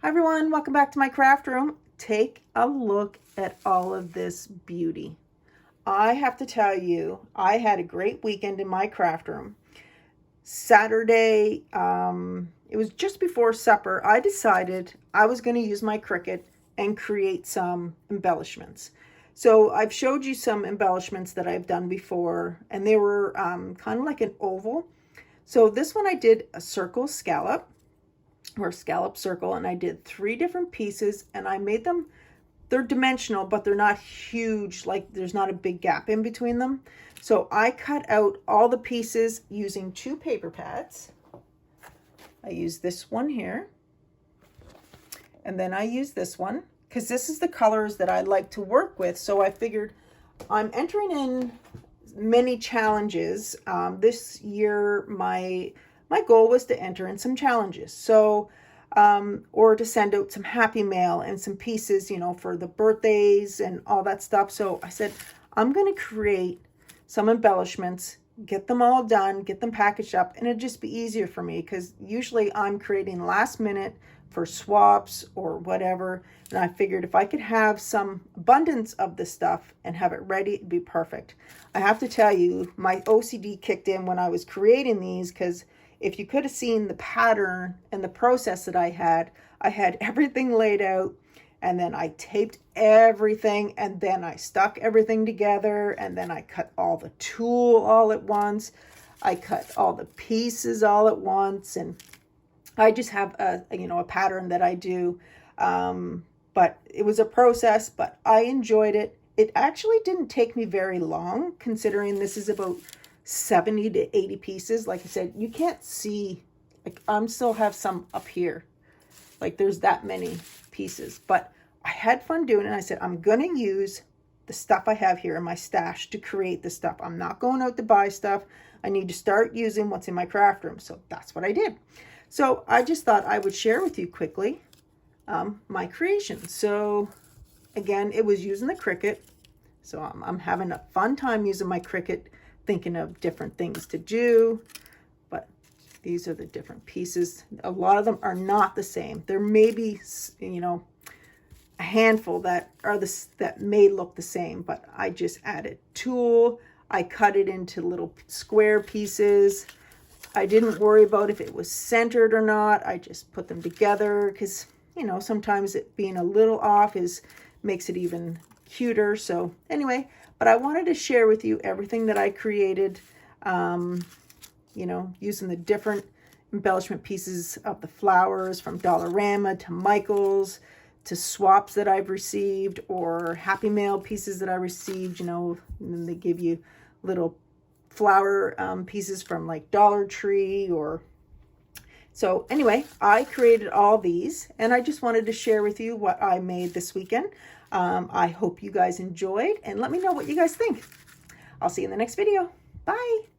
Hi everyone, welcome back to my craft room. Take a look at all of this beauty. I have to tell you, I had a great weekend in my craft room. Saturday, it was just before supper, I decided I was going to use my Cricut and create some embellishments. So I've showed you some embellishments that I've done before, and they were kind of like an oval. So this one I did a circle scallop, or scallop circle, and I did 3 different pieces, and I made them, they're dimensional, but they're not huge, like there's not a big gap in between them. So I cut out all the pieces using 2 paper pads. I use this one here, and then I use this one because this is the colors that I like to work with. So I figured I'm entering in many challenges. This year my goal was to enter in some challenges. So, or to send out some happy mail and some pieces, you know, for the birthdays and all that stuff. So I said, I'm going to create some embellishments, get them all done, get them packaged up, and it'd just be easier for me because usually I'm creating last minute for swaps or whatever. And I figured if I could have some abundance of this stuff and have it ready, it'd be perfect. I have to tell you, my OCD kicked in when I was creating these, because if you could have seen the pattern and the process that I had everything laid out, and then I taped everything, and then I stuck everything together, and then I cut all the tulle all at once. I cut all the pieces all at once, and I just have a pattern that I do. But it was a process, but I enjoyed it. It actually didn't take me very long, considering this is about 70 to 80 pieces. Like I said, you can't see, like I'm still have some up here, like there's that many pieces, but I had fun doing it. I said, I'm going to use the stuff I have here in my stash to create the stuff. I'm not going out to buy stuff. I need to start using what's in my craft room. So that's what I did. So I just thought I would share with you quickly my creation. So again, it was using the Cricut. So I'm having a fun time using my Cricut, thinking of different things to do. But these are the different pieces. A lot of them are not the same. There may be, you know, a handful that are that may look the same, but I just added tulle. I cut it into little square pieces. I didn't worry about if it was centered or not. I just put them together because, you know, sometimes it being a little off makes it even cuter. So anyway, but I wanted to share with you everything that I created, you know, using the different embellishment pieces of the flowers, from Dollarama to Michael's to swaps that I've received, or happy mail pieces that I received, you know, and then they give you little flower pieces from like Dollar Tree. Or so anyway, I created all these, and I just wanted to share with you what I made this weekend. I hope you guys enjoyed, and let me know what you guys think. I'll see you in the next video. Bye.